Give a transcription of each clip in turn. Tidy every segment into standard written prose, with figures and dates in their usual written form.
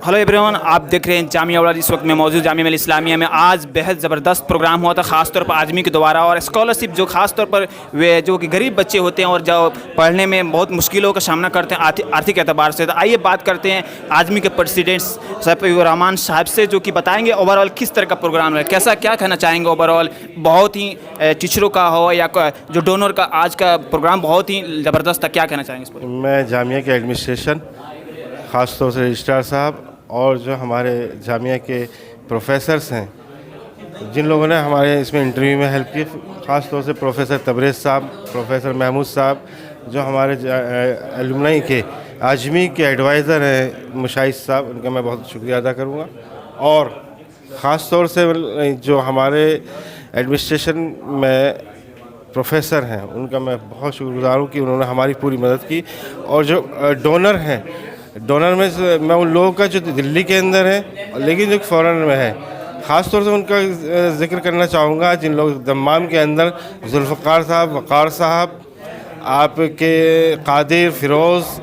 Hello everyone, आप देख रहे हैं जामिया वाला। इस वक्त मैं मौजूद जामिया मिल्लिया इस्लामिया में। आज बेहद ज़बरदस्त प्रोग्राम हुआ था, ख़ासतौर पर आज़मी के द्वारा, और स्कॉलरशिप जो ख़ासतौर पर वे जो कि गरीब बच्चे होते हैं और जो पढ़ने में बहुत मुश्किलों का सामना करते हैं आर्थिक एतबार से। तो आइए बात करते हैं आज़मी के प्रेसिडेंट सैफुर रहमान साहब से, जो कि बताएंगे ओवरऑल किस तरह का प्रोग्राम है, कैसा क्या कहना चाहेंगे ओवरऑल। बहुत ही टीचरों का हो या जो डोनर का, आज का प्रोग्राम बहुत ही ज़बरदस्त था। क्या कहना चाहेंगे इस पर? मैं जामिया के एडमिनिस्ट्रेशन, ख़ास तौर से रजिस्ट्रार साहब और जो हमारे जामिया के प्रोफेसर्स हैं, जिन लोगों ने हमारे इसमें इंटरव्यू में हेल्प की, ख़ास तौर से प्रोफेसर तबरेज़ साहब, प्रोफेसर महमूद साहब, जो हमारे एलुमनाई के आज़मी के एडवाइज़र हैं मुशाहिद साहब, उनका मैं बहुत शुक्रिया अदा करूँगा। और ख़ास तौर से जो हमारे एडमिनिस्ट्रेशन में प्रोफेसर हैं, उनका मैं बहुत शुक्रगुज़ार हूँ कि उन्होंने हमारी पूरी मदद की। और जो डोनर हैं, डोनर में मैं उन लोगों का जो दिल्ली के अंदर है लेकिन जो फ़ॉरेन में है, ख़ास तौर से उनका ज़िक्र करना चाहूँगा। जिन लोग दम्माम के अंदर जुल्फ़कार साहब, वक़ार साहब, आपके कादिर, फ़िरोज़,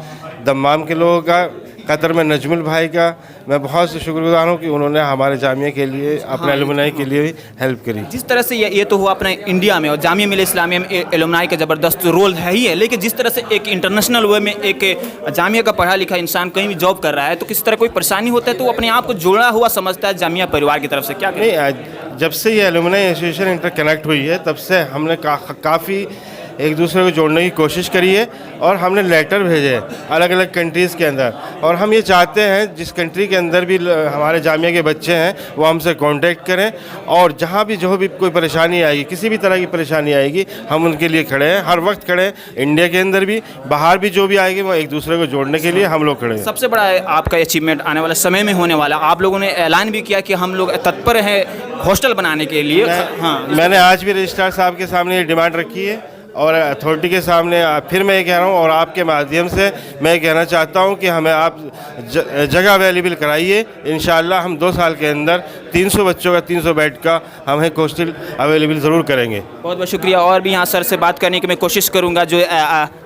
दम्माम के लोगों का, कतर में नजमुल भाई का मैं बहुत शुक्रगुज़ार हूँ कि उन्होंने हमारे जामिया के लिए, अपने एलुमनाई के लिए हेल्प करी। जिस तरह से ये तो हुआ अपने इंडिया में, और जामिया मिल्लिया इस्लामिया में एलुमनाई का ज़बरदस्त रोल है ही है, लेकिन जिस तरह से एक इंटरनेशनल वे में एक जामिया का पढ़ा लिखा इंसान कहीं भी जॉब कर रहा है, तो किसी तरह कोई परेशानी होता है तो वो अपने आप को जुड़ा हुआ समझता है जामिया परिवार की तरफ से। क्या नहीं, जब से ये एलुमनाई एसोसिएशन इंटरकनेक्ट हुई है, तब से हमने काफ़ी एक दूसरे को जोड़ने की कोशिश करी है, और हमने लेटर भेजे अलग अलग कंट्रीज़ के अंदर। और हम ये चाहते हैं जिस कंट्री के अंदर भी हमारे जामिया के बच्चे हैं वो हमसे कांटेक्ट करें, और जहाँ भी जो भी कोई परेशानी आएगी, किसी भी तरह की परेशानी आएगी, हम उनके लिए खड़े हैं, हर वक्त खड़े हैं। इंडिया के अंदर भी, बाहर भी जो भी आएगी, वो एक दूसरे को जोड़ने के लिए हम लोग खड़े हैं। सबसे बड़ा आपका अचीवमेंट आने वाले समय में होने वाला, आप लोगों ने ऐलान भी किया कि हम लोग तत्पर हैं हॉस्टल बनाने के लिए। हाँ, मैंने आज भी रजिस्ट्रार साहब के सामने ये डिमांड रखी है, और अथॉरिटी के सामने फिर मैं ये कह रहा हूँ, और आपके माध्यम से मैं ये कहना चाहता हूँ कि हमें आप जगह अवेलेबल कराइए। इंशाअल्लाह हम 2 साल के अंदर 300 बच्चों का, 300 बेड का हम एक हॉस्टल अवेलेबल ज़रूर करेंगे। बहुत बहुत शुक्रिया। और भी यहाँ सर से बात करने की मैं कोशिश करूँगा, जो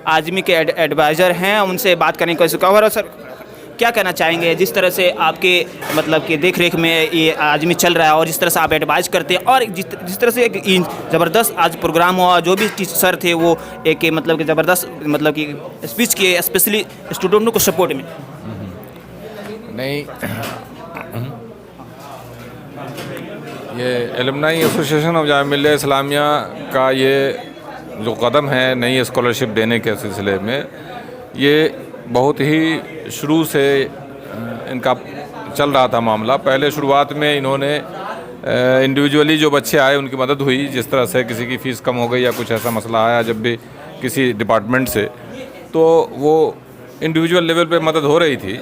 आज़मी के एडवाइज़र हैं, उनसे बात करने की कोशिश करूँगा। सर, क्या कहना चाहेंगे जिस तरह से आपके मतलब कि देख रेख में ये आज़मी चल रहा है, और जिस तरह से आप एडवाइज करते हैं, और जिस तरह से एक ज़बरदस्त आज प्रोग्राम हुआ, जो भी टीचर थे वो एक मतलब कि ज़बरदस्त मतलब कि स्पीच किए, स्पेशली स्टूडेंटों को सपोर्ट में। नहीं, ये alumni association of Jamia Millia Islamia का ये जो कदम है नई स्कॉलरशिप देने के सिलसिले में, ये बहुत ही शुरू से इनका चल रहा था मामला। पहले शुरुआत में इन्होंने इंडिविजुअली जो बच्चे आए उनकी मदद हुई, जिस तरह से किसी की फ़ीस कम हो गई या कुछ ऐसा मसला आया जब भी किसी डिपार्टमेंट से, तो वो इंडिविजुअल लेवल पे मदद हो रही थी।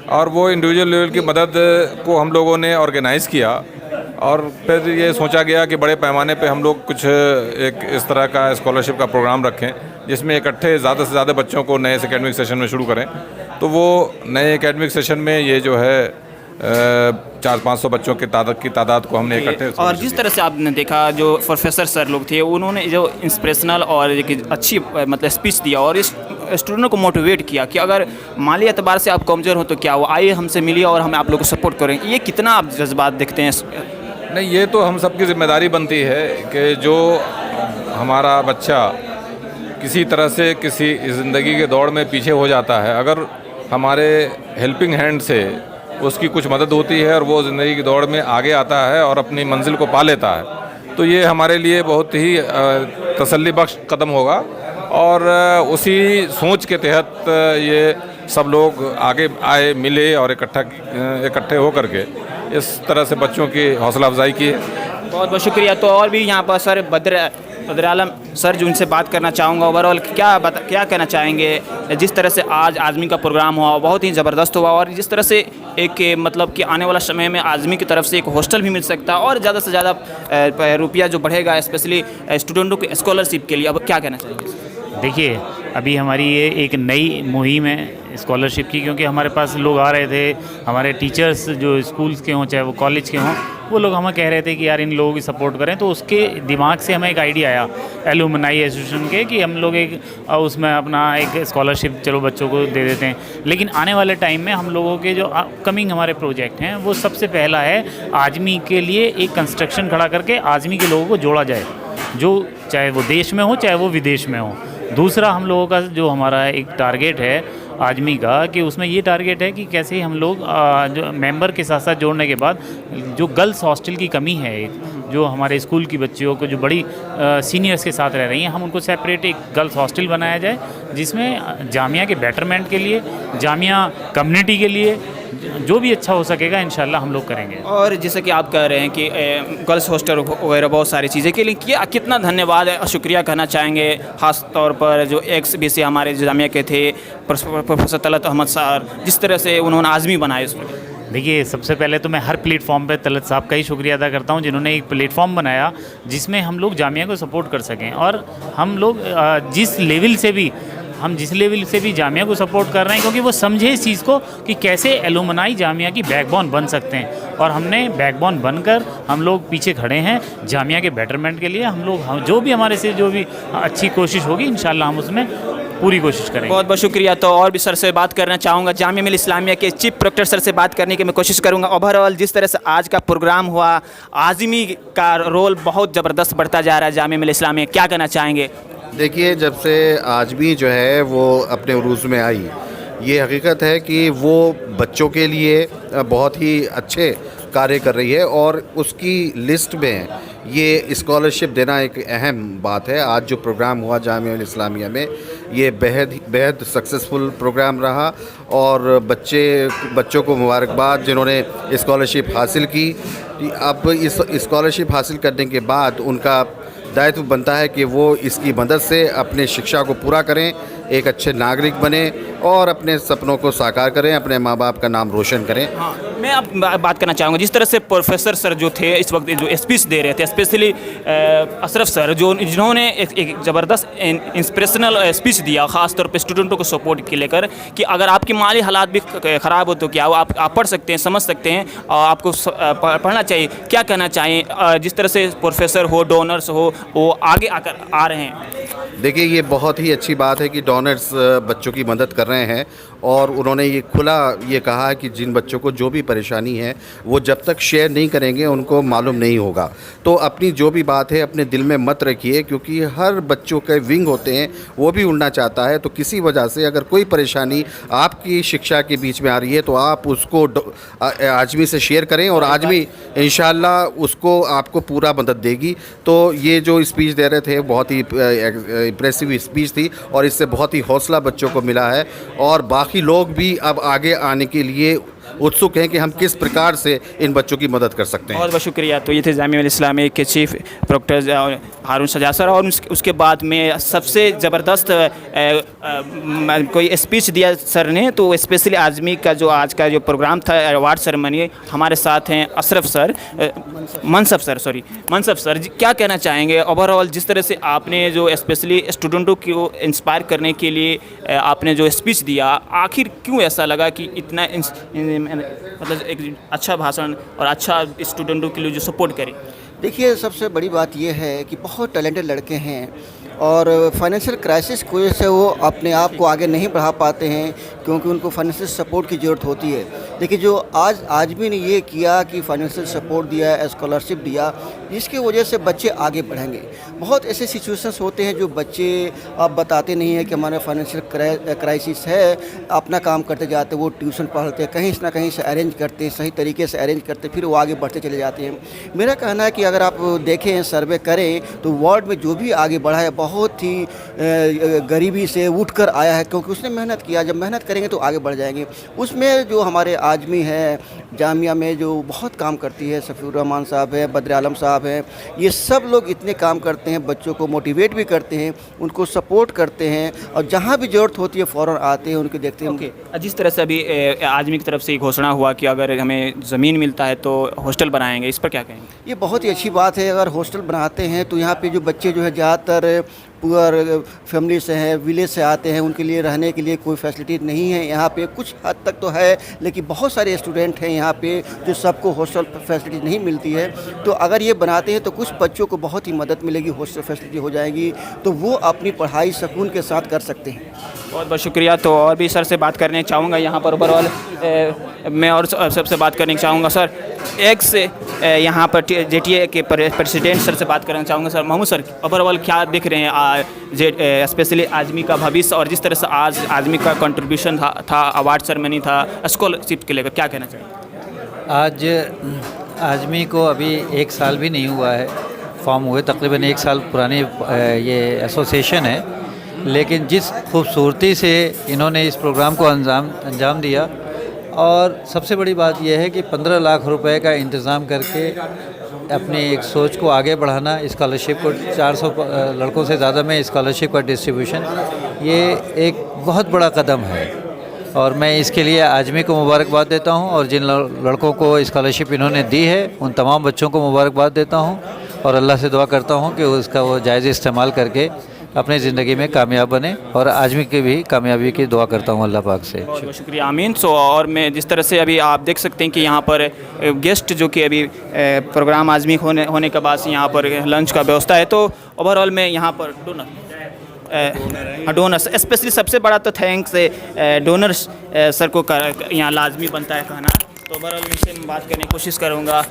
और वो इंडिविजुअल लेवल की मदद को हम लोगों ने ऑर्गेनाइज़ किया, और फिर ये सोचा गया कि बड़े पैमाने पे हम लोग कुछ एक इस तरह का स्कॉलरशिप का प्रोग्राम रखें, जिसमें इकट्ठे ज़्यादा से ज़्यादा बच्चों को नए एकेडमिक सेशन में शुरू करें। तो वो नए एकेडमिक सेशन में ये जो है 400-500 बच्चों की तादाद को हमने इकट्ठे। और जिस तरह से आपने देखा, जो प्रोफेसर सर लोग थे, उन्होंने जो इंस्पिरेशनल और एक अच्छी मतलब स्पीच दिया, और इस स्टूडेंट को मोटिवेट किया कि अगर माली एतबार से आप कमज़ोर हो तो क्या वो आइए हमसे मिलिए और हम आप लोग को सपोर्ट करें। ये कितना आप जज्बात देखते हैं? नहीं, ये तो हम सबकी ज़िम्मेदारी बनती है कि जो हमारा बच्चा किसी तरह से किसी ज़िंदगी के दौड़ में पीछे हो जाता है, अगर हमारे हेल्पिंग हैंड से उसकी कुछ मदद होती है और वो ज़िंदगी की दौड़ में आगे आता है और अपनी मंजिल को पा लेता है, तो ये हमारे लिए बहुत ही तसल्ली बख्श कदम होगा। और उसी सोच के तहत ये सब लोग आगे आए, मिले और इकट्ठे हो करके इस तरह से बच्चों की हौसला अफजाई की है। बहुत बहुत शुक्रिया। तो और भी यहाँ पर सर बदर आलम सर, जो उनसे बात करना चाहूँगा, ओवरऑल क्या कहना चाहेंगे जिस तरह से आज आज़मी का प्रोग्राम हुआ, बहुत ही ज़बरदस्त हुआ, और जिस तरह से एक मतलब कि आने वाला समय में आज़मी की तरफ से एक हॉस्टल भी मिल सकता है, और ज़्यादा से ज़्यादा रुपया जो बढ़ेगा स्पेशली स्टूडेंटों के स्कॉलरशिप के लिए, अब क्या कहना चाहेंगे? देखिए, अभी हमारी ये एक नई मुहिम है स्कॉलरशिप की, क्योंकि हमारे पास लोग आ रहे थे, हमारे टीचर्स जो स्कूल्स के हों चाहे वो कॉलेज के हों, वो लोग हमें कह रहे थे कि यार इन लोगों की सपोर्ट करें। तो उसके दिमाग से हमें एक आइडिया आया एलुमनाई एसोसिएशन के कि हम लोग एक उसमें अपना एक स्कॉलरशिप चलो बच्चों को दे देते हैं। लेकिन आने वाले टाइम में हम लोगों के जो अपकमिंग हमारे प्रोजेक्ट हैं वो सबसे पहला है आज़मी के लिए एक कंस्ट्रक्शन खड़ा करके आज़मी के लोगों को जोड़ा जाए, जो चाहे वो देश में हो चाहे वो विदेश में हो। दूसरा हम लोगों का जो हमारा एक टारगेट है आज़मी का, कि उसमें ये टारगेट है कि कैसे हम लोग जो मेंबर के साथ साथ जोड़ने के बाद जो गर्ल्स हॉस्टल की कमी है, एक जो हमारे स्कूल की बच्चियों को जो बड़ी सीनियर्स के साथ रह रही हैं, हम उनको सेपरेट एक गर्ल्स हॉस्टल बनाया जाए जिसमें जामिया के बेटरमेंट के लिए, जामिया कम्युनिटी के लिए जो भी अच्छा हो सकेगा इंशाल्लाह हम लोग करेंगे। और जैसे कि आप कह रहे हैं कि गर्ल्स हॉस्टल वगैरह बहुत सारी चीज़ें के लिए कितना धन्यवाद है, शुक्रिया कहना चाहेंगे ख़ास तौर पर जो एक्स बी सी हमारे जामिया के थे प्रोफेसर तलत अहमद सर, जिस तरह से उन्होंने आज़मी बनाया इसमें। देखिए, सबसे पहले तो मैं हर प्लेटफॉर्म पे तलत साहब का ही शुक्रिया अदा करता हूँ जिन्होंने एक प्लेटफॉर्म बनाया जिसमें हम लोग जामिया को सपोर्ट कर सकें। और हम लोग जिस लेवल से भी जामिया को सपोर्ट कर रहे हैं, क्योंकि वो समझे इस चीज़ को कि कैसे एलुमनाई जामिया की बैकबोन बन सकते हैं। और हमने बैकबोन बनकर हम लोग पीछे खड़े हैं जामिया के बेटरमेंट के लिए। हम लोग जो भी हमारे से जो भी अच्छी कोशिश होगी इंशाल्लाह हम उसमें पूरी कोशिश करेंगे। बहुत बहुत शुक्रिया। तो और भी सर से बात करना चाहूँगा, जामिया मिल्लत इस्लामिया के चीफ प्रोक्टर सर से बात करने की मैं कोशिश करूँगा। ओवरऑल जिस तरह से आज का प्रोग्राम हुआ, आज़मी का रोल बहुत ज़बरदस्त बढ़ता जा रहा है जामिया मिल्लत इस्लामिया, क्या कहना चाहेंगे? देखिए, जब से आज़मी जो है वो अपने उरूज़ में आई, ये हकीकत है कि वो बच्चों के लिए बहुत ही अच्छे कार्य कर रही है और उसकी लिस्ट में ये स्कॉलरशिप देना एक अहम बात है। आज जो प्रोग्राम हुआ जामिया मिल्लत इस्लामिया में, ये बेहद सक्सेसफुल प्रोग्राम रहा और बच्चों को मुबारकबाद जिन्होंने स्कॉलरशिप हासिल की। अब इस स्कॉलरशिप हासिल करने के बाद उनका दायित्व बनता है कि वो इसकी मदद से अपने शिक्षा को पूरा करें, एक अच्छे नागरिक बने और अपने सपनों को साकार करें, अपने माँ बाप का नाम रोशन करें। हाँ, मैं अब बात करना चाहूँगा, जिस तरह से प्रोफेसर सर जो थे इस वक्त जो स्पीच दे रहे थे, स्पेशली अशरफ सर जिन्होंने एक ज़बरदस्त इंस्पिरेशनल स्पीच दिया, ख़ास तौर पे स्टूडेंटों को सपोर्ट के लेकर, कि अगर आपकी माली हालात भी ख़राब हो तो क्या आप पढ़ सकते हैं, समझ सकते हैं और आपको पढ़ना चाहिए। क्या कहना चाहिए जिस तरह से प्रोफेसर हो, डोनर्स हो, वो आगे आकर आ रहे हैं? देखिए, ये बहुत ही अच्छी बात है कि डोनर्स बच्चों की मदद कर रहे हैं और उन्होंने ये खुला ये कहा कि जिन बच्चों को जो भी परेशानी है वो जब तक शेयर नहीं करेंगे उनको मालूम नहीं होगा। तो अपनी जो भी बात है अपने दिल में मत रखिए, क्योंकि हर बच्चों के विंग होते हैं, वो भी उड़ना चाहता है। तो किसी वजह से अगर कोई परेशानी आपकी शिक्षा के बीच में आ रही है तो आप उसको आज़मी से शेयर करें और आज़मी इंशाल्लाह उसको आपको पूरा मदद देगी। तो ये जो स्पीच दे रहे थे बहुत ही इम्प्रेसिव स्पीच थी और इससे बहुत ही हौसला बच्चों को मिला है और बाकी लोग भी अब आगे आने के लिए उत्सुक हैं कि हम किस प्रकार से इन बच्चों की मदद कर सकते हैं। बहुत बहुत शुक्रिया। तो ये थे जामिया मिल्लत इस्लामिया के चीफ प्रोक्टर हारून सजाद सर। और उसके बाद में सबसे ज़बरदस्त कोई स्पीच दिया सर ने, तो स्पेशली आज़मी का जो आज का जो प्रोग्राम था अवार्ड सेरेमनी, हमारे साथ हैं अशरफ सर, मनसब सर जी, क्या कहना चाहेंगे ओवरऑल जिस तरह से आपने जो स्पेशली स्टूडेंटों को इंस्पायर करने के लिए आपने जो स्पीच दिया, आखिर क्यों ऐसा लगा कि इतना मतलब एक अच्छा भाषण और अच्छा स्टूडेंटों के लिए जो सपोर्ट करें? देखिए, सबसे बड़ी बात यह है कि बहुत टैलेंटेड लड़के हैं और फाइनेंशियल क्राइसिस की वजह से वो अपने आप को आगे नहीं बढ़ा पाते हैं, क्योंकि उनको फाइनेंशियल सपोर्ट की ज़रूरत होती है। देखिए, जो आज भी ने ये किया कि फाइनेंशियल सपोर्ट दिया, स्कॉलरशिप दिया, जिसकी वजह से बच्चे आगे बढ़ेंगे। बहुत ऐसे सिचुएशंस होते हैं जो बच्चे अब बताते नहीं हैं कि हमारा फाइनेंशियल क्राइसिस है, अपना काम करते जाते, वो ट्यूशन पढ़ते हैं, कहीं ना कहीं से अरेंज करते हैं, सही तरीके से अरेंज करते, फिर वो आगे बढ़ते चले जाते हैं। मेरा कहना है कि अगर आप देखें, सर्वे करें तो वर्ल्ड में जो भी आगे बढ़ा है बहुत ही गरीबी से उठकर आया है, क्योंकि उसने मेहनत किया। जब मेहनत करेंगे तो आगे बढ़ जाएंगे। उसमें जो हमारे आज़मी है जामिया में जो बहुत काम करती है, सफ़ीउर रहमान साहब है, बद्र आलम साहब हैं, ये सब लोग इतने काम करते हैं, बच्चों को मोटिवेट भी करते हैं, उनको सपोर्ट करते हैं और जहाँ भी ज़रूरत होती है फ़ौरन आते हैं, उनको देखते हैं। ओके, जिस तरह से अभी आज़मी की तरफ से घोषणा हुआ कि अगर हमें ज़मीन मिलता है तो हॉस्टल बनाएंगे, इस पर क्या कहेंगे? ये बहुत ही अच्छी बात है। अगर हॉस्टल बनाते हैं तो यहाँ पे जो बच्चे जो है ज़्यादातर पुअर फैमिली से हैं, विलेज से आते हैं, उनके लिए रहने के लिए कोई फैसिलिटी नहीं है यहाँ पे। कुछ हद तक तो है, लेकिन बहुत सारे स्टूडेंट हैं यहाँ पे जो सबको हॉस्टल फैसिलिटी नहीं मिलती है। तो अगर ये बनाते हैं तो कुछ बच्चों को बहुत ही मदद मिलेगी, हॉस्टल फैसिलिटी हो जाएगी, तो वो अपनी पढ़ाई सुकून के साथ कर सकते हैं। बहुत बहुत शुक्रिया। तो और भी सर से बात करने चाहूँगा यहाँ पर ओवरऑल मैं और सबसे बात करने चाहूँगा सर एक से यहाँ पर JTA के प्रेसिडेंट सर से बात करना चाहूँगा। सर महमूद सर, ओवरऑल क्या देख रहे हैं स्पेशली आज़मी का भविष्य और जिस तरह से आज आज़मी का कंट्रीब्यूशन था अवार्ड सेरेमनी था स्कॉलरशिप के लेकर, क्या कहना चाहिए? आज आज़मी को अभी 1 साल भी नहीं हुआ है, फॉर्म हुए तकरीबन 1 साल पुरानी ये एसोसिएशन है, लेकिन जिस खूबसूरती से इन्होंने इस प्रोग्राम को अंजाम दिया और सबसे बड़ी बात यह है कि 15 लाख रुपए का इंतज़ाम करके अपनी एक सोच को आगे बढ़ाना, स्कॉलरशिप को 400 लड़कों से ज़्यादा में स्कॉलरशिप का डिस्ट्रीब्यूशन, ये एक बहुत बड़ा कदम है और मैं इसके लिए आज़मी को मुबारकबाद देता हूं और जिन लड़कों को स्कॉलरशिप इन्होंने दी है उन तमाम बच्चों को मुबारकबाद देता हूं और अल्लाह से दुआ करता हूं कि उसका वो जायज़ इस्तेमाल करके अपनी ज़िंदगी में कामयाब बने और आज़मी की भी कामयाबी की दुआ करता हूं अल्लाह पाक से। बहुत बहुत शुक्रिया आमीन। सो और मैं जिस तरह से अभी आप देख सकते हैं कि यहाँ पर गेस्ट जो कि अभी प्रोग्राम आज़मी होने के बाद यहाँ पर लंच का व्यवस्था है, तो ओवरऑल में यहाँ पर डोनर्स स्पेशली सबसे बड़ा तो थैंक्स डोनर्स सर को यहाँ लाजमी बनता है कहना। तो ओवरऑल इनसे मैं बात करने की कोशिश करूँगा,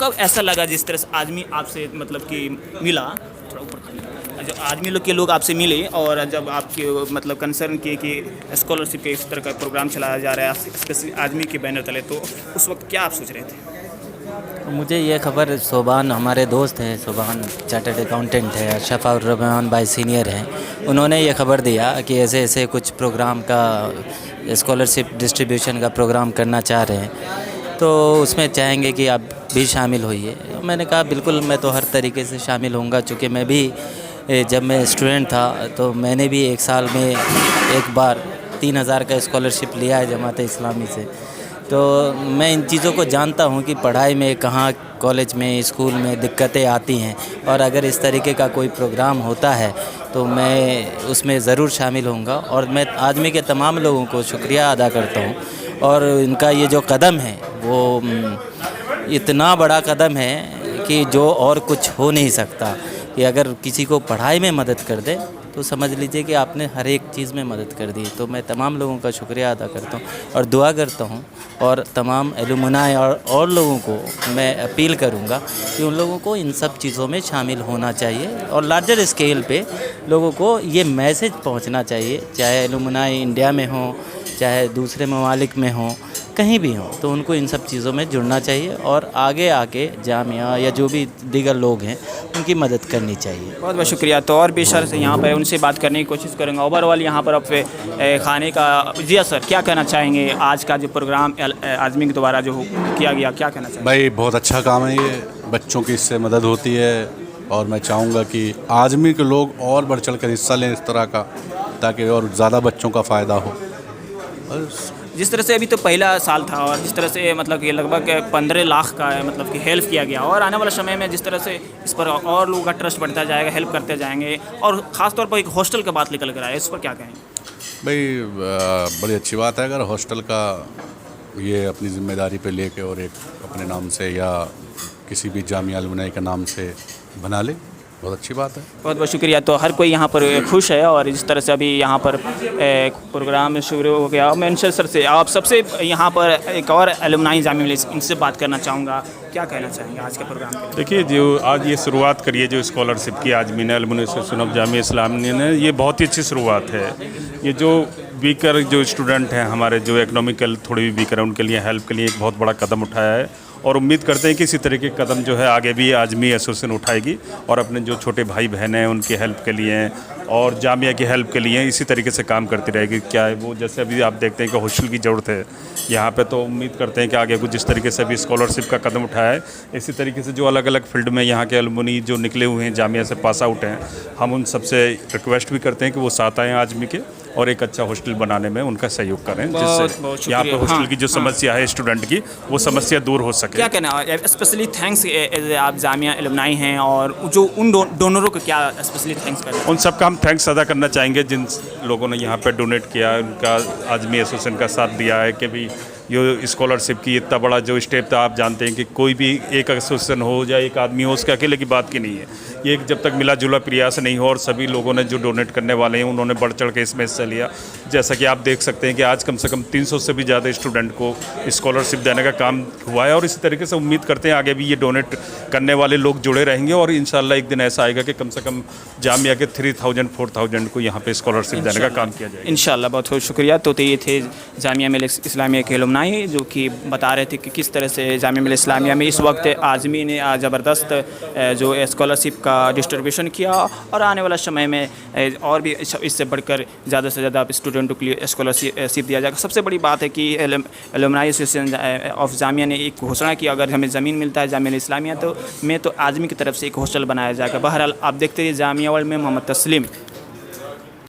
कब ऐसा लगा जिस तरह से आदमी आपसे मतलब कि मिला, थोड़ा ऊपर जब आदमी के लोग आपसे मिले और जब आपके मतलब कंसर्न किए कि स्कॉलरशिप के इस तरह का प्रोग्राम चलाया जा रहा है स्पेशली आदमी के बैनर तले, तो उस वक्त क्या आप सोच रहे थे? मुझे ये खबर सोबान, हमारे दोस्त हैं सोबान, चार्टर्ड अकाउंटेंट है, शफाउर रहमान भाई सीनियर हैं, उन्होंने ये खबर दिया कि ऐसे ऐसे कुछ प्रोग्राम का स्कॉलरशिप डिस्ट्रीब्यूशन का प्रोग्राम करना चाह रहे हैं, तो उसमें चाहेंगे कि आप भी शामिल होइए। मैंने कहा बिल्कुल, मैं तो हर तरीके से शामिल होऊंगा, चूँकि मैं भी जब मैं स्टूडेंट था तो मैंने भी 1 साल में एक बार 3000 का स्कॉलरशिप लिया है जमात इस्लामी से, तो मैं इन चीज़ों को जानता हूँ कि पढ़ाई में कहाँ कॉलेज में स्कूल में दिक्कतें आती हैं, और अगर इस तरीके का कोई प्रोग्राम होता है तो मैं उसमें ज़रूर शामिल होऊंगा। और मैं आज़मी के तमाम लोगों को शुक्रिया अदा करता हूँ और इनका ये जो कदम है वो इतना बड़ा कदम है कि जो और कुछ हो नहीं सकता, कि अगर किसी को पढ़ाई में मदद कर दे तो समझ लीजिए कि आपने हर एक चीज़ में मदद कर दी। तो मैं तमाम लोगों का शुक्रिया अदा करता हूँ और दुआ करता हूँ, और तमाम एलुमनाई और लोगों को मैं अपील करूँगा कि उन लोगों को इन सब चीज़ों में शामिल होना चाहिए और लार्जर स्केल पे लोगों को ये मैसेज पहुँचना चाहिए, चाहे एलुमनाई इंडिया में हो चाहे दूसरे ममालिक में हो, कहीं भी हो, तो उनको इन सब चीज़ों में जुड़ना चाहिए और आगे आके जामिया या जो भी दीगर लोग हैं उनकी मदद करनी चाहिए। बहुत बहुत शुक्रिया। तो और भी सर से यहाँ पर उनसे बात करने की कोशिश करूँगा। ओवरऑल यहाँ पर अब खाने का जी सर क्या कहना चाहेंगे, आज का जो प्रोग्राम आज़मी के द्वारा जो किया गया, क्या कहना चाहेंगे? भाई बहुत अच्छा काम है, ये बच्चों की इससे मदद होती है और मैं चाहूँगा कि आज़मी के लोग और बढ़ चढ़ कर हिस्सा लें इस तरह का, ताकि और ज़्यादा बच्चों का फ़ायदा हो। जिस तरह से अभी तो पहला साल था और जिस तरह से मतलब कि लगभग 15 लाख का मतलब कि हेल्प किया गया, और आने वाले समय में जिस तरह से इस पर और लोगों का ट्रस्ट बढ़ता जाएगा, हेल्प करते जाएंगे, और ख़ास तौर पर एक हॉस्टल का बात निकल कर आया, इस पर क्या कहेंगे? भाई बड़ी अच्छी बात है, अगर हॉस्टल का ये अपनी ज़िम्मेदारी पे लेके और एक अपने नाम से या किसी भी जामिया अलमुनाई के नाम से बना ले, बहुत अच्छी बात है। बहुत बहुत शुक्रिया। तो हर कोई यहाँ पर खुश है और इस तरह से अभी यहाँ पर प्रोग्राम शुरू हो गया। मैं सर से आप सबसे यहाँ पर एक और एलुमनाई जामिया मिलिया, इनसे बात करना चाहूँगा, क्या कहना चाहेंगे आज के प्रोग्राम के? देखिए, जो आज ये शुरुआत करी है जो स्कॉलरशिप की आज़मी ने, अलमुनाई एसोसिएशन ऑफ जामिया इस्लामिया ने, ये बहुत ही अच्छी शुरुआत है। ये जो वीकर जो स्टूडेंट हैं हमारे, जो इकोनॉमिकल थोड़ी भी वीकर हैं, उनके लिए हेल्प के लिए एक बहुत बड़ा कदम उठाया है और उम्मीद करते हैं कि इसी तरह के कदम जो है आगे भी आज़मी एसोसिएशन उठाएगी और अपने जो छोटे भाई बहन हैं उनकी हेल्प के लिए और जामिया की हेल्प के लिए इसी तरीके से काम करती रहेगी। क्या है वो, जैसे अभी आप देखते हैं कि हॉस्टल की ज़रूरत है यहाँ पे, तो उम्मीद करते हैं कि आगे कुछ जिस तरीके से अभी स्कॉलरशिप का कदम उठाया है, इसी तरीके से जो अलग अलग फील्ड में यहाँ के अलमुनी जो निकले हुए हैं, जामिया से पास आउट हैं, हम उन सबसे रिक्वेस्ट भी करते हैं कि वो साथ आएँ आज़मी के और एक अच्छा हॉस्टल बनाने में उनका सहयोग करें, बहुत जिससे यहाँ पे शुक्रिया। हॉस्टल हाँ, की जो समस्या है स्टूडेंट की वो समस्या दूर हो सके। क्या कहना है स्पेशली थैंक्स आप जामिया एलुमनाई हैं और जो उन डोनरों को क्या स्पेशली थैंक्स करना उन सबका हम थैंक्स अदा करना चाहेंगे जिन लोगों ने यहाँ पे डोनेट किया, उनका आज़मी एसोसिएशन का साथ दिया है कि भी ये स्कॉलरशिप की इतना बड़ा जो स्टेप था। आप जानते हैं कि कोई भी एक एसोसिएशन हो या एक आदमी हो उसके अकेले की बात की नहीं है, ये जब तक मिला जुला प्रयास नहीं हो और सभी लोगों ने जो डोनेट करने वाले हैं उन्होंने बढ़ चढ़ के इसमें हिस्सा लिया। जैसा कि आप देख सकते हैं कि आज कम से कम 300 से भी ज़्यादा स्टूडेंट को स्कॉलरशिप देने का काम हुआ है और इसी तरीके से उम्मीद करते हैं आगे भी ये डोनेट करने वाले लोग जुड़े रहेंगे और इंशाल्लाह एक दिन ऐसा आएगा कि कम से कम जामिया के 3000-4000 को यहाँ पे स्कॉलरशिप देने का काम किया जाएगा इंशाल्लाह। बहुत बहुत शुक्रिया। तो ये थे जामिया मिलिया इस्लामिया के एलुमनाई जो कि बता रहे थे कि किस तरह से जामिया मिलिया इस्लामिया में इस वक्त आज़मी ने ज़बरदस्त जो स्कॉलरशिप का डिस्ट्रीब्यूशन किया और आने वाला समय में और भी इससे बढ़कर ज़्यादा से ज़्यादा स्टूडेंटों के लिए स्कॉलरशिप दिया जाएगा। सबसे बड़ी बात है कि एलुमनाई एसोसिएशन ऑफ जामिया ने एक घोषणा की, अगर हमें ज़मीन मिलता है जामिया इस्लामिया तो आज़मी की तरफ से एक हॉस्टल बनाया जाएगा। बहरहाल आप देखते रहिए जामिया वर्ल्ड में। मोहम्मद तस्लीम।